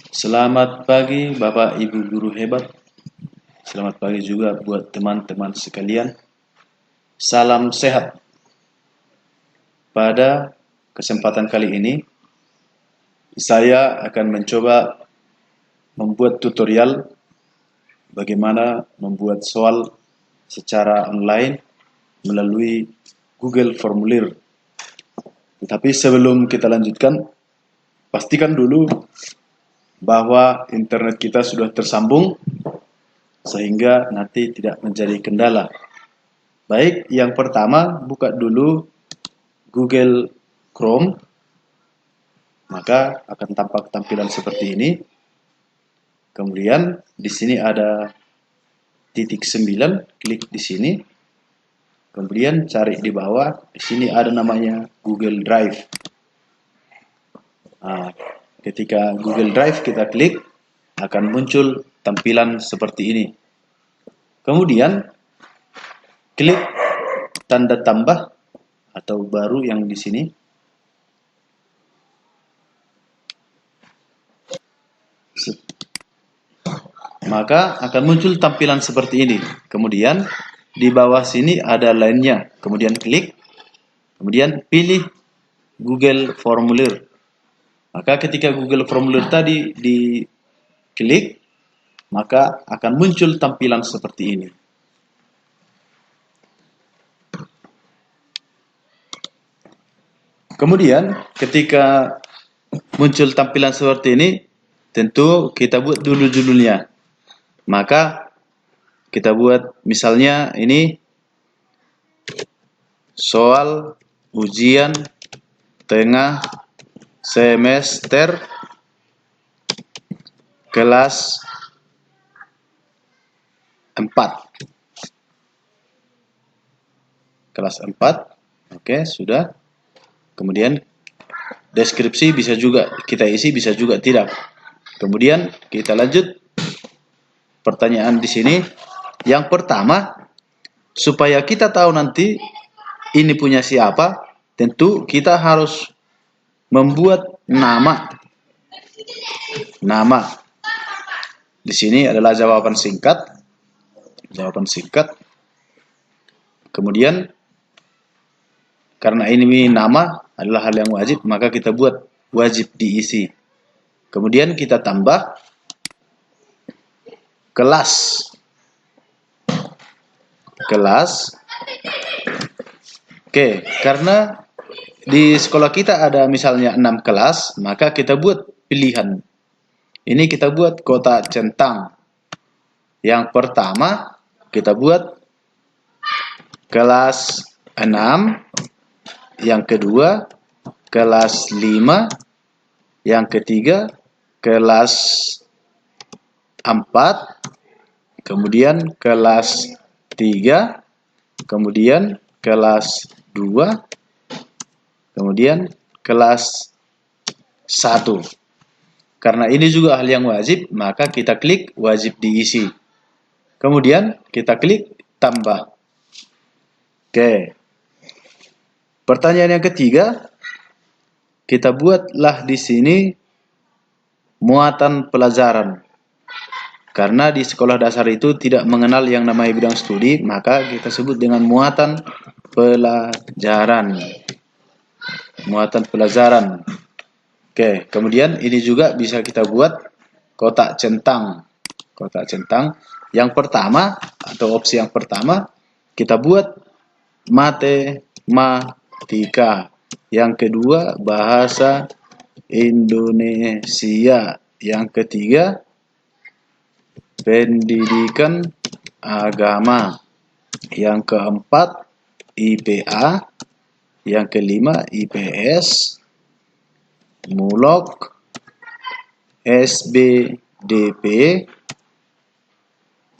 Selamat pagi Bapak Ibu guru hebat. Selamat pagi juga buat teman-teman sekalian. Salam sehat. Pada kesempatan kali ini, saya akan mencoba membuat tutorial bagaimana membuat soal secara online melalui Google Formulir. Tetapi sebelum kita lanjutkan, pastikan dulu bahwa internet kita sudah tersambung sehingga nanti tidak menjadi kendala. Baik, yang pertama buka dulu Google Chrome, maka akan tampak tampilan seperti ini. Kemudian di sini ada titik 9, klik di sini. Kemudian cari di bawah, di sini ada namanya Google Drive. Nah, ketika Google Drive kita klik, akan muncul tampilan seperti ini. Kemudian klik tanda tambah atau baru yang di sini. Maka akan muncul tampilan seperti ini. Kemudian di bawah sini ada lainnya. Kemudian klik. Kemudian pilih Google Formulir. Maka ketika Google Formulir tadi diklik, maka akan muncul tampilan seperti ini. Kemudian ketika muncul tampilan seperti ini, tentu kita buat dulu judulnya. Maka kita buat misalnya ini soal ujian tengah semester kelas 4. Kelas 4. Oke, sudah. Kemudian deskripsi bisa juga kita isi, bisa juga tidak. Kemudian kita lanjut pertanyaan di sini. Yang pertama, supaya kita tahu nanti ini punya siapa, tentu kita harus membuat nama. Nama. Di sini adalah jawaban singkat. Jawaban singkat. Kemudian karena ini nama adalah hal yang wajib, maka kita buat wajib diisi. Kemudian kita tambah kelas. Kelas. Oke, karena di sekolah kita ada misalnya 6 kelas, maka kita buat pilihan. Ini kita buat kotak centang. Yang pertama kita buat kelas 6, yang kedua kelas 5, yang ketiga kelas 4, kemudian kelas 3, kemudian kelas 2, kemudian kelas 1. Karena ini juga hal yang wajib, maka kita klik wajib diisi. Kemudian kita klik tambah. Oke. Pertanyaan yang ketiga, kita buatlah di sini muatan pelajaran. Karena di sekolah dasar itu tidak mengenal yang namanya bidang studi, maka kita sebut dengan muatan pelajaran. Muatan pelajaran. Oke, kemudian ini juga bisa kita buat kotak centang. Kotak centang. Yang pertama atau opsi yang pertama kita buat matematika. Yang kedua bahasa Indonesia. Yang ketiga pendidikan agama. Yang keempat IPA. Yang kelima IPS. Mulok, SBDP,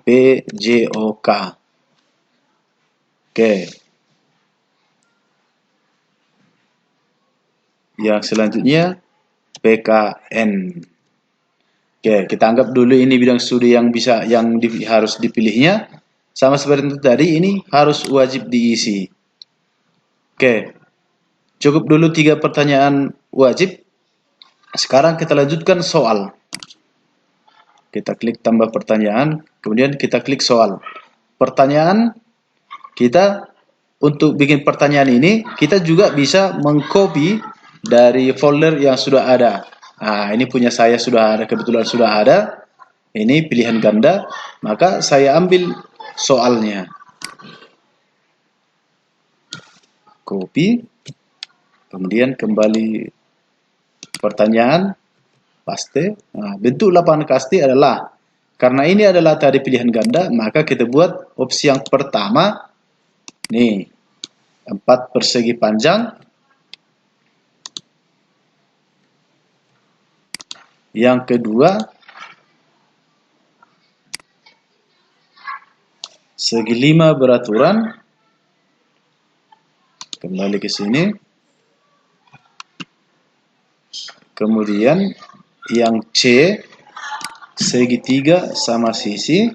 PJOK. Oke. Yang selanjutnya PKN. Oke, kita anggap dulu ini bidang studi yang harus dipilihnya. Sama seperti itu tadi, ini harus wajib diisi. Oke. Cukup dulu 3 pertanyaan wajib. Sekarang kita lanjutkan soal. kita klik tambah pertanyaan, kemudian kita klik soal. Pertanyaan kita, untuk bikin pertanyaan ini, kita juga bisa mengcopy dari folder yang sudah ada. Nah, ini punya saya sudah ada, kebetulan sudah ada. Ini pilihan ganda, maka saya ambil soalnya. Copy, kemudian kembali pertanyaan, paste. Nah, bentuk lapangan kasti adalah, karena ini adalah tadi pilihan ganda, maka kita buat opsi yang pertama, nih, 4 persegi panjang. Yang kedua, segi 5 beraturan. Kembali ke sini. Kemudian yang C, segitiga sama sisi.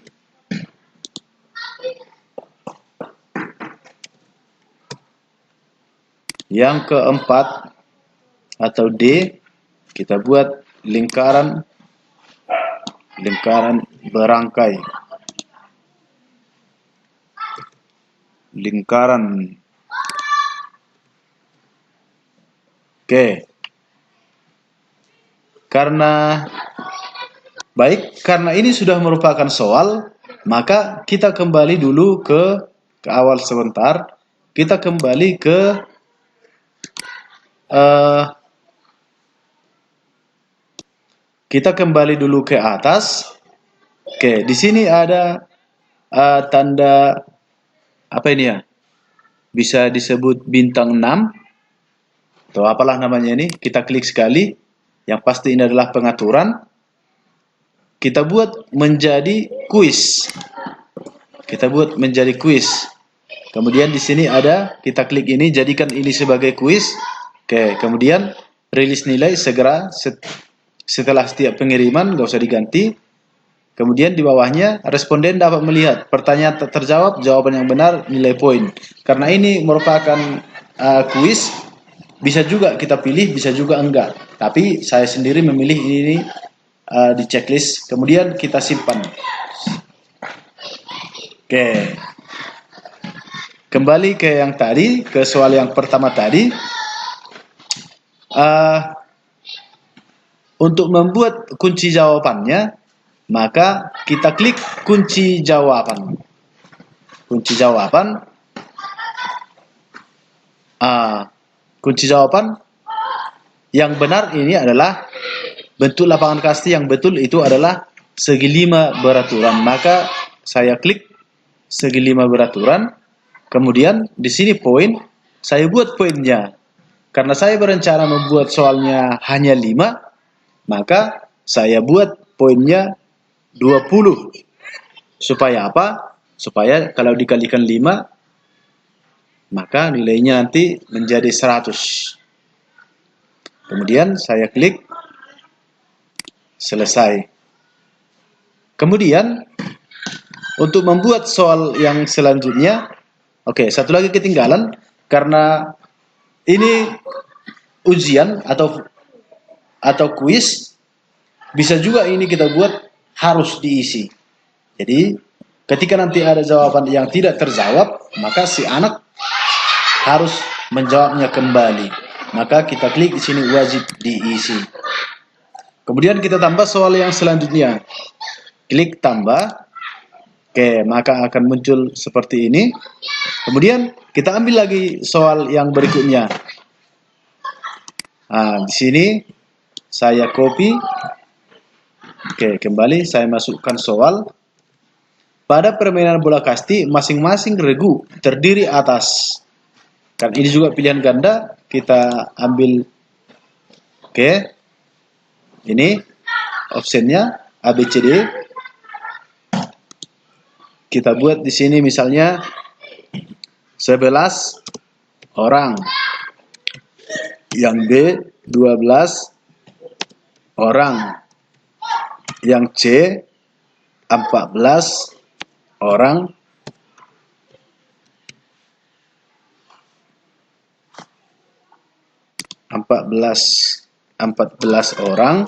Yang keempat atau D, kita buat lingkaran berangkai. Lingkaran. Oke. Karena ini sudah merupakan soal, maka kita kembali dulu ke awal sebentar. Kita kembali ke dulu ke atas. Oke, di sini ada tanda apa ini ya? Bisa disebut bintang 6 atau apalah namanya ini. Kita klik sekali. Yang pasti ini adalah pengaturan. Kita buat menjadi kuis. Kemudian di sini ada, kita klik ini, jadikan ini sebagai kuis. Oke, kemudian rilis nilai segera setelah setiap pengiriman, nggak usah diganti. Kemudian di bawahnya, responden dapat melihat pertanyaan terjawab, jawaban yang benar, nilai poin. Karena ini merupakan kuis, bisa juga kita pilih, bisa juga enggak. Tapi saya sendiri memilih ini di checklist. Kemudian kita simpan. Oke. Kembali ke yang tadi, ke soal yang pertama tadi. Untuk membuat kunci jawabannya, maka kita klik kunci jawaban. Kunci jawaban yang benar ini adalah bentuk lapangan kasti yang betul itu adalah segi 5 beraturan. Maka saya klik segi 5 beraturan. Kemudian di sini poin, saya buat poinnya. Karena saya berencana membuat soalnya hanya 5, maka saya buat poinnya 20. Supaya apa? Supaya kalau dikalikan 5, maka nilainya nanti menjadi 100. Kemudian saya klik selesai. Kemudian untuk membuat soal yang selanjutnya, oke, satu lagi ketinggalan, karena ini ujian atau kuis, bisa juga ini kita buat harus diisi. Jadi ketika nanti ada jawaban yang tidak terjawab, maka si anak harus menjawabnya kembali. Maka kita klik di sini wajib diisi. Kemudian kita tambah soal yang selanjutnya. Klik tambah. Oke, maka akan muncul seperti ini. Kemudian kita ambil lagi soal yang berikutnya. Nah, di sini saya copy. Oke, kembali saya masukkan soal. Pada permainan bola kasti, masing-masing regu terdiri atas. Kan ini juga pilihan ganda, kita ambil. Oke. Ini optionnya ABCD. Kita buat di sini misalnya 11 orang. Yang B 12 orang. Yang C 14 orang. Empat belas orang.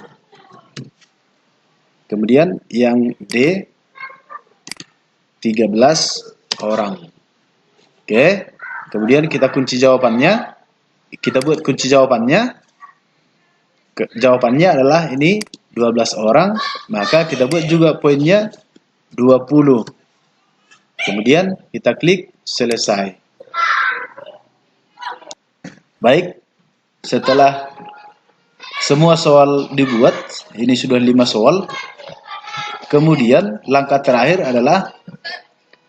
Kemudian yang D 13 orang. Oke. Kemudian kita kunci jawabannya. Kita buat kunci jawabannya. Jawabannya adalah ini 12 orang, maka kita buat juga poinnya 20. Kemudian kita klik selesai. Baik, setelah semua soal dibuat, ini sudah 5 soal. Kemudian langkah terakhir adalah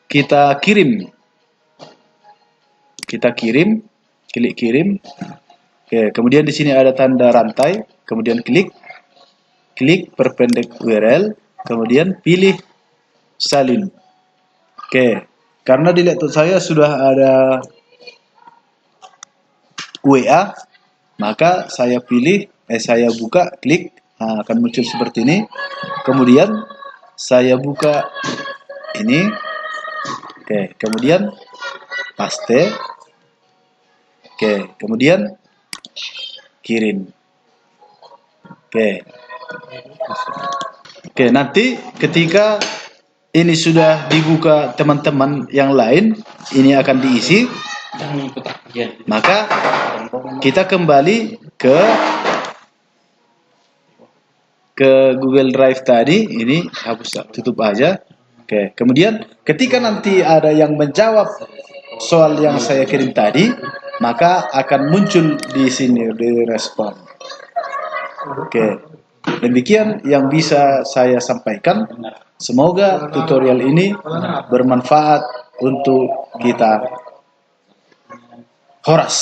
kita kirim. Kita kirim, klik kirim. Oke, kemudian di sini ada tanda rantai, kemudian klik perpendek URL, kemudian pilih salin. Oke, karena di laptop saya sudah ada WA, maka saya saya buka, klik, akan muncul seperti ini. Kemudian saya buka ini. Oke, kemudian paste. Oke, kemudian kirim. Oke, nanti ketika ini sudah dibuka teman-teman yang lain, ini akan diisi, maka kita kembali ke Google Drive tadi. Ini hapus, tutup aja. Oke, kemudian ketika nanti ada yang menjawab soal yang saya kirim tadi, maka akan muncul di sini di respon. Oke, demikian yang bisa saya sampaikan. Semoga tutorial ini bermanfaat untuk kita. Horas.